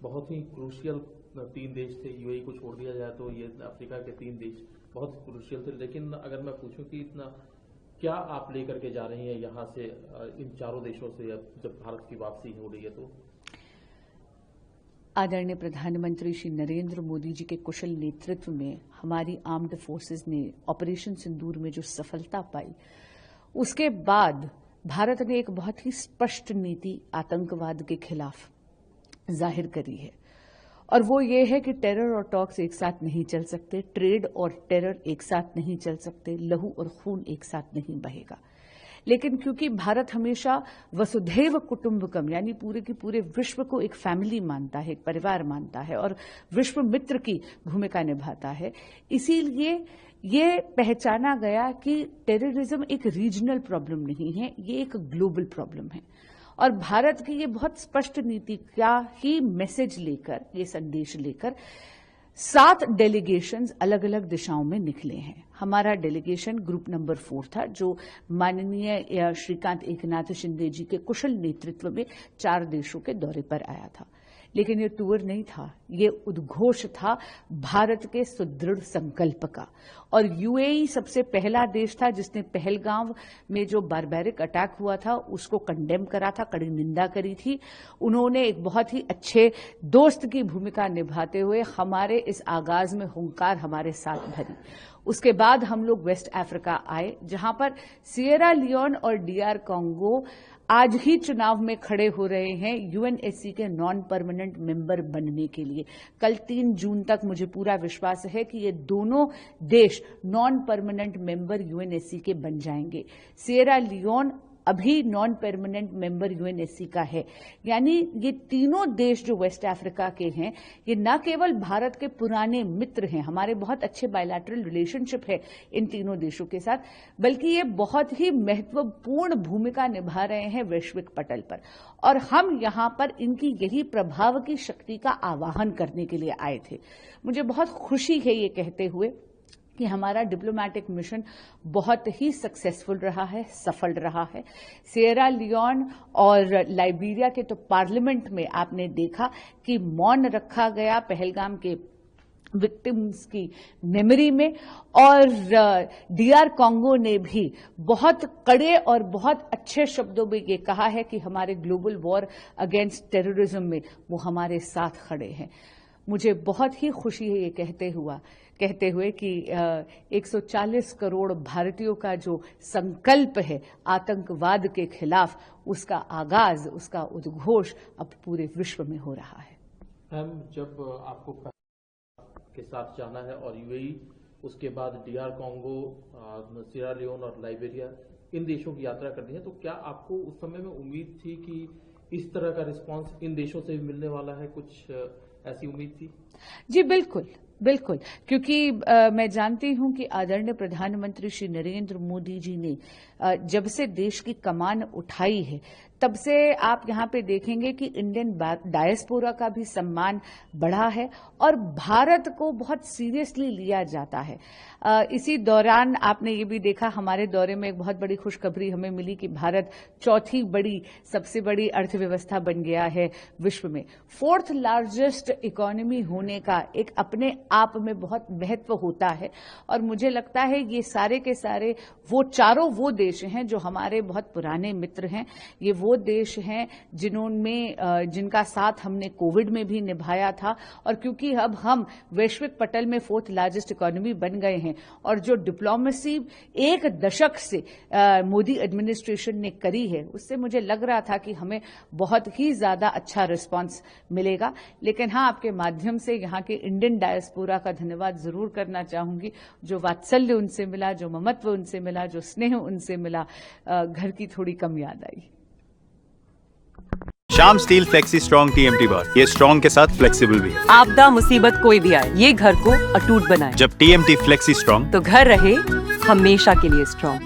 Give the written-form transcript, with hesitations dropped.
बहुत ही क्रूशियल 3 देश थे। यूएई को छोड़ दिया जाए तो ये अफ्रीका के 3 देश बहुत क्रूशियल थे। लेकिन अगर मैं पूछूं कि इतना क्या आप लेकर के जा रही हैं यहाँ से इन चारों देशों से जब भारत की वापसी हो रही है तो? आदरणीय प्रधानमंत्री श्री नरेंद्र मोदी जी के कुशल नेतृत्व में हमारी आर्म्ड फोर्सेस ने ऑपरेशन सिंदूर में जो सफलता पाई, उसके बाद भारत ने एक बहुत ही स्पष्ट नीति आतंकवाद के खिलाफ जाहिर करी है। और वो ये है कि टेरर और टॉक्स एक साथ नहीं चल सकते, ट्रेड और टेरर एक साथ नहीं चल सकते, लहू और खून एक साथ नहीं बहेगा। लेकिन क्योंकि भारत हमेशा वसुधैव कुटुंबकम यानी पूरे के पूरे विश्व को एक फैमिली मानता है, एक परिवार मानता है और विश्व मित्र की भूमिका निभाता है, इसीलिए ये पहचाना गया कि टेररिज्म एक रीजनल प्रॉब्लम नहीं है, ये एक ग्लोबल प्रॉब्लम है। और भारत की ये बहुत स्पष्ट नीति का ही मैसेज लेकर, ये संदेश लेकर 7 डेलीगेशंस अलग अलग दिशाओं में निकले हैं। हमारा डेलीगेशन ग्रुप नंबर 4 था, जो माननीय श्रीकांत एकनाथ शिंदे जी के कुशल नेतृत्व में 4 देशों के दौरे पर आया था। लेकिन ये टूर नहीं था, ये उद्घोष था भारत के सुदृढ़ संकल्प का। और यूएई सबसे पहला देश था जिसने पहलगाम में जो बारबैरिक अटैक हुआ था उसको कंडेम करा था, कड़ी निंदा करी थी। उन्होंने एक बहुत ही अच्छे दोस्त की भूमिका निभाते हुए हमारे इस आगाज में हुंकार हमारे साथ भरी। उसके बाद हम लोग वेस्ट अफ्रीका आए, जहां पर सिएरा लियोन और डीआर कांगो आज ही चुनाव में खड़े हो रहे हैं यूएनएससी के नॉन परमानेंट मेंबर बनने के लिए। कल 3 जून तक मुझे पूरा विश्वास है कि ये दोनों देश नॉन परमानेंट मेंबर यूएनएससी के बन जाएंगे। सिएरा लियोन अभी नॉन परमानेंट मेंबर यूएनएससी का है। यानी ये तीनों देश जो वेस्ट अफ्रीका के हैं, ये न केवल भारत के पुराने मित्र हैं, हमारे बहुत अच्छे बायलैटरल रिलेशनशिप है इन तीनों देशों के साथ, बल्कि ये बहुत ही महत्वपूर्ण भूमिका निभा रहे हैं वैश्विक पटल पर। और हम यहां पर इनकी यही प्रभाव की शक्ति का आवाहन करने के लिए आए थे। मुझे बहुत खुशी है ये कहते हुए कि हमारा डिप्लोमैटिक मिशन बहुत ही सक्सेसफुल रहा है, सफल रहा है। सिएरा लियोन और लाइबेरिया के तो पार्लियामेंट में आपने देखा कि मौन रखा गया पहलगाम के विक्टिम्स की मेमोरी में, और डीआर कांगो ने भी बहुत कड़े और बहुत अच्छे शब्दों में ये कहा है कि हमारे ग्लोबल वॉर अगेंस्ट टेररिज्म में वो हमारे साथ खड़े हैं। मुझे बहुत ही खुशी है ये कहते हुए कि 140 करोड़ भारतीयों का जो संकल्प है आतंकवाद के खिलाफ, उसका आगाज, उसका उद्घोष अब पूरे विश्व में हो रहा है। मैम, जब आपको के साथ जाना है और यूएई, उसके बाद डीआर कांगो, सिएरा लियोन और लाइबेरिया, इन देशों की यात्रा करनी है, तो क्या आपको उस समय में उम्मीद थी कि इस तरह का रिस्पांस इन देशों से भी मिलने वाला है? कुछ ऐसी उम्मीद थी? जी बिल्कुल, क्योंकि मैं जानती हूं कि आदरणीय प्रधानमंत्री श्री नरेंद्र मोदी जी ने जब से देश की कमान उठाई है, तब से आप यहां पे देखेंगे कि इंडियन डायस्पोरा का भी सम्मान बढ़ा है और भारत को बहुत सीरियसली लिया जाता है। इसी दौरान आपने ये भी देखा, हमारे दौरे में एक बहुत बड़ी खुशखबरी हमें मिली कि भारत चौथी सबसे बड़ी अर्थव्यवस्था बन गया है विश्व में। 4th लार्जेस्ट इकोनॉमी होने का एक अपने आप में बहुत महत्व होता है। और मुझे लगता है ये सारे के सारे वो देश हैं जो हमारे बहुत पुराने मित्र हैं। ये वो देश हैं जिनका साथ हमने कोविड में भी निभाया था। और क्योंकि अब हम वैश्विक पटल में 4th लार्जेस्ट इकोनॉमी बन गए हैं और जो डिप्लोमेसी 1 दशक से मोदी एडमिनिस्ट्रेशन ने करी है, उससे मुझे लग रहा था कि हमें बहुत ही ज्यादा अच्छा रिस्पांस मिलेगा। लेकिन हाँ, आपके माध्यम से यहाँ के इंडियन डायस्पोरा का धन्यवाद जरूर करना चाहूंगी। जो वात्सल्य उनसे मिला, जो ममत्व उनसे मिला, जो स्नेह उनसे मिला, घर की थोड़ी कम याद आई। Shyam steel flexi strong TMT bar, ये स्ट्रॉन्ग के साथ फ्लेक्सिबल भी है। आपदा मुसीबत कोई भी आए, ये घर को अटूट बनाए। जब टीएमटी फ्लेक्सी स्ट्रॉन्ग, तो घर रहे हमेशा के लिए स्ट्रॉन्ग।